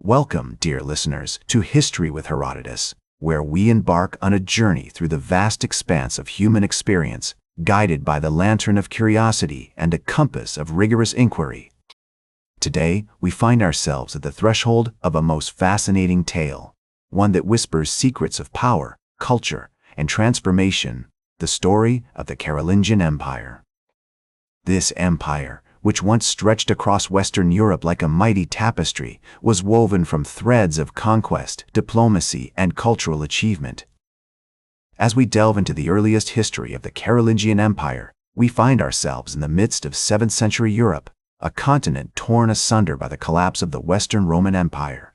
Welcome, dear listeners, to History with Herodotus, where we embark on a journey through the vast expanse of human experience, guided by the lantern of curiosity and a compass of rigorous inquiry. Today, we find ourselves at the threshold of a most fascinating tale, one that whispers secrets of power, culture, and transformation, the story of the Carolingian Empire. This empire, which once stretched across Western Europe like a mighty tapestry, was woven from threads of conquest, diplomacy, and cultural achievement. As we delve into the earliest history of the Carolingian Empire, we find ourselves in the midst of 7th century Europe, a continent torn asunder by the collapse of the Western Roman Empire.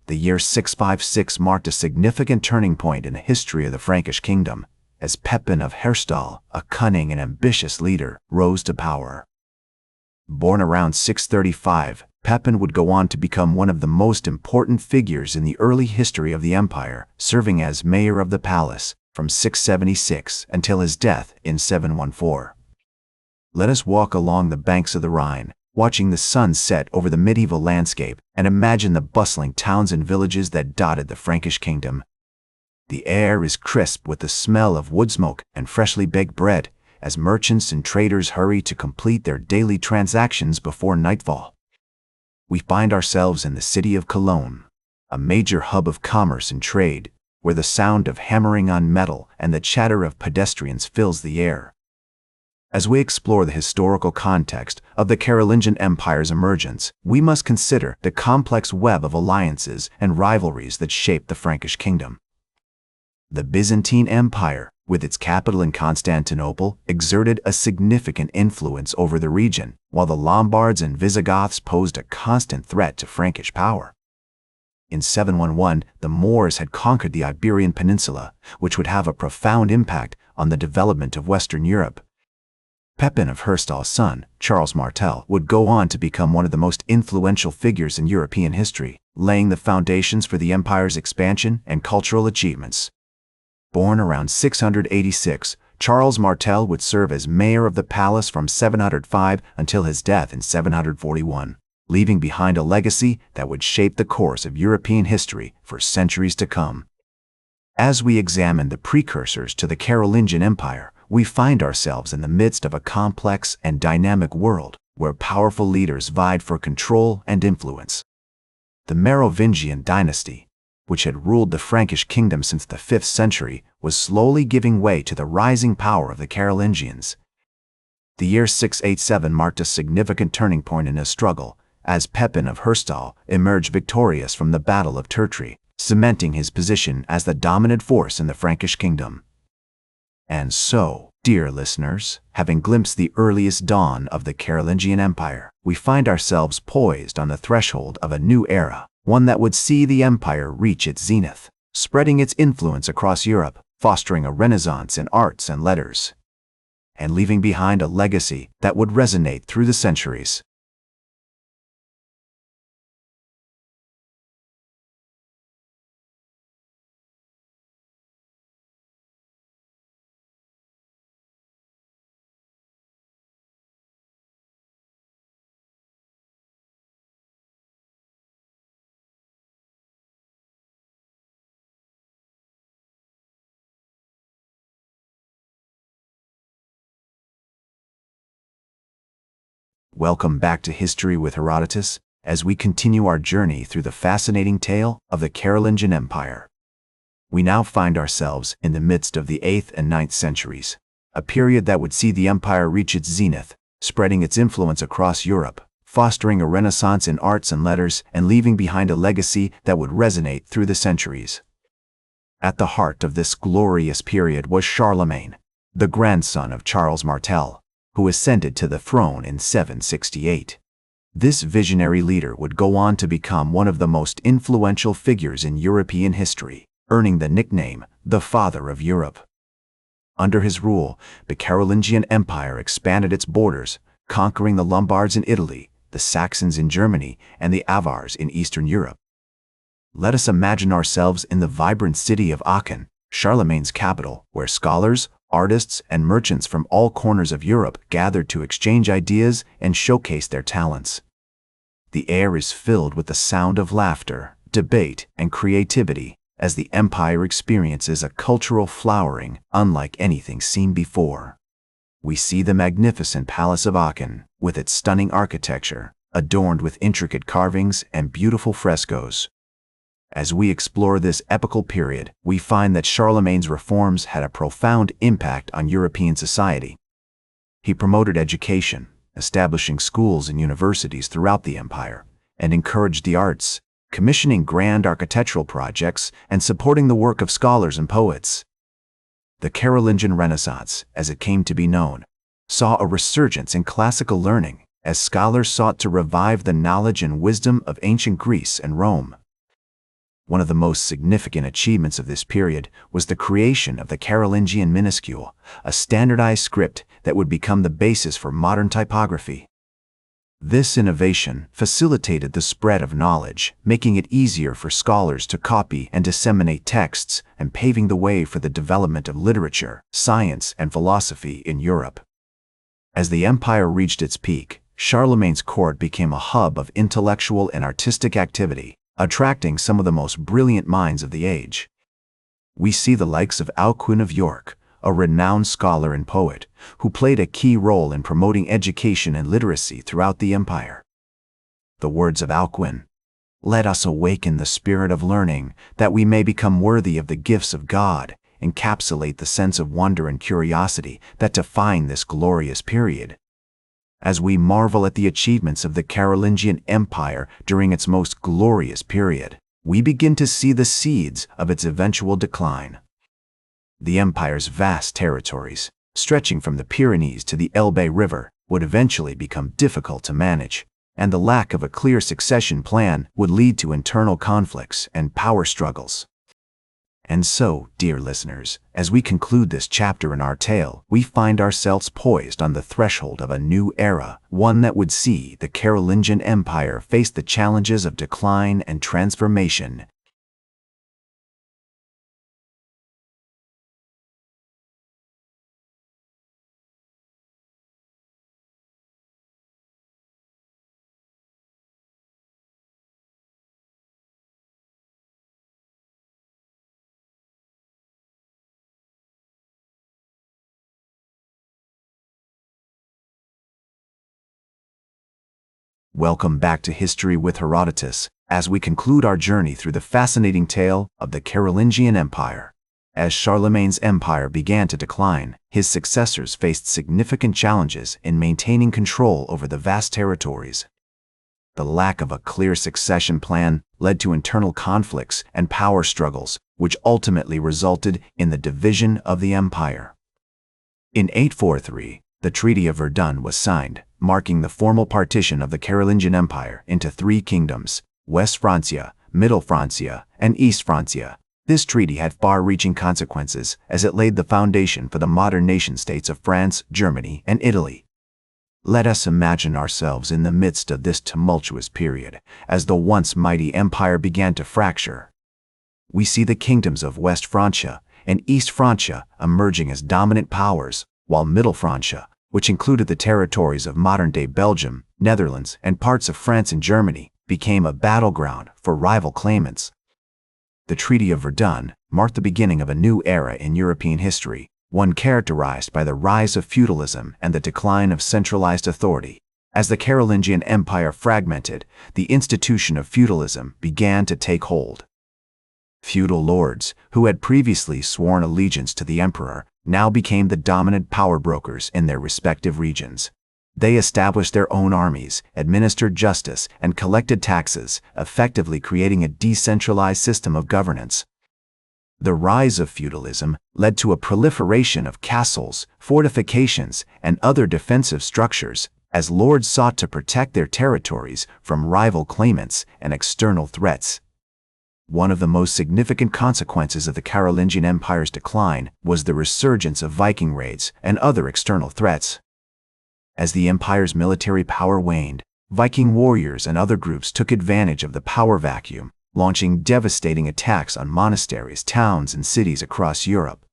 The year 656 marked a significant turning point in the history of the Frankish kingdom, as Pepin of Herstal, a cunning and ambitious leader, rose to power. Born around 635, Pepin would go on to become one of the most important figures in the early history of the empire, serving as mayor of the palace from 676 until his death in 714. Let us walk along the banks of the Rhine, watching the sun set over the medieval landscape, and imagine the bustling towns and villages that dotted the Frankish kingdom. The air is crisp with the smell of wood smoke and freshly baked bread, as merchants and traders hurry to complete their daily transactions before nightfall. We find ourselves in the city of Cologne, a major hub of commerce and trade, where the sound of hammering on metal and the chatter of pedestrians fills the air. As we explore the historical context of the Carolingian Empire's emergence, we must consider the complex web of alliances and rivalries that shaped the Frankish kingdom. The Byzantine Empire, with its capital in Constantinople, exerted a significant influence over the region, while the Lombards and Visigoths posed a constant threat to Frankish power. In 711, the Moors had conquered the Iberian Peninsula, which would have a profound impact on the development of Western Europe. Pepin of Herstal's son, Charles Martel, would go on to become one of the most influential figures in European history, laying the foundations for the empire's expansion and cultural achievements. Born around 686, Charles Martel would serve as mayor of the palace from 705 until his death in 741, leaving behind a legacy that would shape the course of European history for centuries to come. As we examine the precursors to the Carolingian Empire, we find ourselves in the midst of a complex and dynamic world where powerful leaders vied for control and influence. The Merovingian dynasty, which had ruled the Frankish kingdom since the 5th century, was slowly giving way to the rising power of the Carolingians. The year 687 marked a significant turning point in his struggle, as Pepin of Herstal emerged victorious from the Battle of Tertry, cementing his position as the dominant force in the Frankish kingdom. And so, dear listeners, having glimpsed the earliest dawn of the Carolingian Empire, we find ourselves poised on the threshold of a new era, one that would see the empire reach its zenith, spreading its influence across Europe, fostering a renaissance in arts and letters, and leaving behind a legacy that would resonate through the centuries. Welcome back to History with Herodotus, as we continue our journey through the fascinating tale of the Carolingian Empire. We now find ourselves in the midst of the 8th and 9th centuries, a period that would see the empire reach its zenith, spreading its influence across Europe, fostering a renaissance in arts and letters, and leaving behind a legacy that would resonate through the centuries. At the heart of this glorious period was Charlemagne, the grandson of Charles Martel, who ascended to the throne in 768. This visionary leader would go on to become one of the most influential figures in European history, earning the nickname the Father of Europe. Under his rule, the Carolingian Empire expanded its borders, conquering the Lombards in Italy, the Saxons in Germany, and the Avars in Eastern Europe. Let us imagine ourselves in the vibrant city of Aachen, Charlemagne's capital, where scholars, artists, and merchants from all corners of Europe gathered to exchange ideas and showcase their talents. The air is filled with the sound of laughter, debate, and creativity, as the empire experiences a cultural flowering unlike anything seen before. We see the magnificent Palace of Aachen, with its stunning architecture, adorned with intricate carvings and beautiful frescoes. As we explore this epical period, we find that Charlemagne's reforms had a profound impact on European society. He promoted education, establishing schools and universities throughout the empire, and encouraged the arts, commissioning grand architectural projects and supporting the work of scholars and poets. The Carolingian Renaissance, as it came to be known, saw a resurgence in classical learning as scholars sought to revive the knowledge and wisdom of ancient Greece and Rome. One of the most significant achievements of this period was the creation of the Carolingian minuscule, a standardized script that would become the basis for modern typography. This innovation facilitated the spread of knowledge, making it easier for scholars to copy and disseminate texts and paving the way for the development of literature, science, and philosophy in Europe. As the empire reached its peak, Charlemagne's court became a hub of intellectual and artistic activity, attracting some of the most brilliant minds of the age. We see the likes of Alcuin of York, a renowned scholar and poet, who played a key role in promoting education and literacy throughout the empire. The words of Alcuin, "Let us awaken the spirit of learning, that we may become worthy of the gifts of God," encapsulate the sense of wonder and curiosity that define this glorious period. As we marvel at the achievements of the Carolingian Empire during its most glorious period, we begin to see the seeds of its eventual decline. The empire's vast territories, stretching from the Pyrenees to the Elbe River, would eventually become difficult to manage, and the lack of a clear succession plan would lead to internal conflicts and power struggles. And so, dear listeners, as we conclude this chapter in our tale, we find ourselves poised on the threshold of a new era, one that would see the Carolingian Empire face the challenges of decline and transformation. Welcome back to History with Herodotus, as we conclude our journey through the fascinating tale of the Carolingian Empire. As Charlemagne's empire began to decline, his successors faced significant challenges in maintaining control over the vast territories. The lack of a clear succession plan led to internal conflicts and power struggles, which ultimately resulted in the division of the empire. In 843, the Treaty of Verdun was signed, marking the formal partition of the Carolingian Empire into three kingdoms: West Francia, Middle Francia, and East Francia. This treaty had far-reaching consequences as it laid the foundation for the modern nation-states of France, Germany, and Italy. Let us imagine ourselves in the midst of this tumultuous period, as the once mighty empire began to fracture. We see the kingdoms of West Francia and East Francia emerging as dominant powers, while Middle Francia, which included the territories of modern-day Belgium, Netherlands, and parts of France and Germany, became a battleground for rival claimants. The Treaty of Verdun marked the beginning of a new era in European history, one characterized by the rise of feudalism and the decline of centralized authority. As the Carolingian Empire fragmented, the institution of feudalism began to take hold. Feudal lords, who had previously sworn allegiance to the emperor, now became the dominant power brokers in their respective regions. They established their own armies, administered justice, and collected taxes, effectively creating a decentralized system of governance. The rise of feudalism led to a proliferation of castles, fortifications, and other defensive structures, as lords sought to protect their territories from rival claimants and external threats. One of the most significant consequences of the Carolingian Empire's decline was the resurgence of Viking raids and other external threats. As the empire's military power waned, Viking warriors and other groups took advantage of the power vacuum, launching devastating attacks on monasteries, towns, and cities across Europe.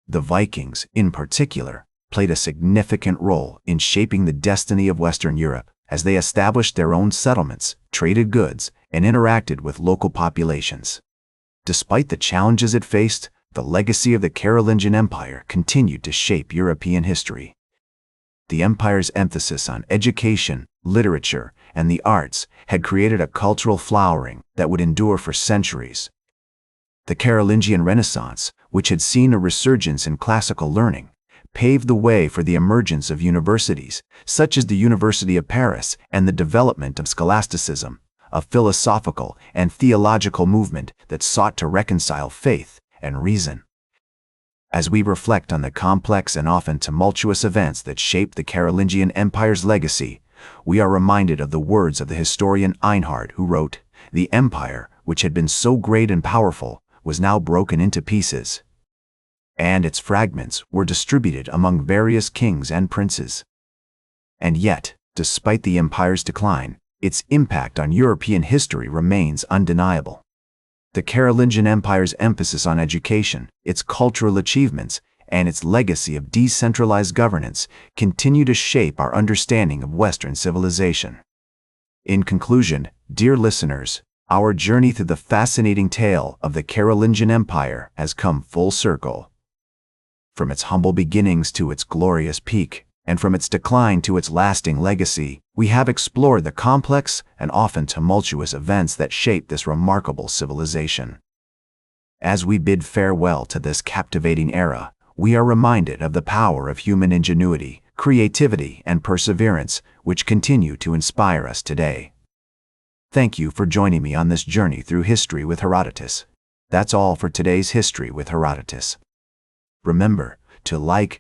The Vikings, in particular, played a significant role in shaping the destiny of Western Europe, as they established their own settlements, traded goods, and interacted with local populations. Despite the challenges it faced, the legacy of the Carolingian Empire continued to shape European history. The empire's emphasis on education, literature, and the arts had created a cultural flowering that would endure for centuries. The Carolingian Renaissance, which had seen a resurgence in classical learning, paved the way for the emergence of universities, such as the University of Paris, and the development of scholasticism, a philosophical and theological movement that sought to reconcile faith and reason. As we reflect on the complex and often tumultuous events that shaped the Carolingian Empire's legacy, we are reminded of the words of the historian Einhard, who wrote, "The empire, which had been so great and powerful, was now broken into pieces, and its fragments were distributed among various kings and princes." And yet, despite the empire's decline, its impact on European history remains undeniable. The Carolingian Empire's emphasis on education, its cultural achievements, and its legacy of decentralized governance continue to shape our understanding of Western civilization. In conclusion, dear listeners, our journey through the fascinating tale of the Carolingian Empire has come full circle. From its humble beginnings to its glorious peak, and from its decline to its lasting legacy, we have explored the complex and often tumultuous events that shaped this remarkable civilization. As we bid farewell to this captivating era, we are reminded of the power of human ingenuity, creativity, and perseverance, which continue to inspire us today. Thank you for joining me on this journey through history with Herodotus. That's all for today's History with Herodotus. Remember to like,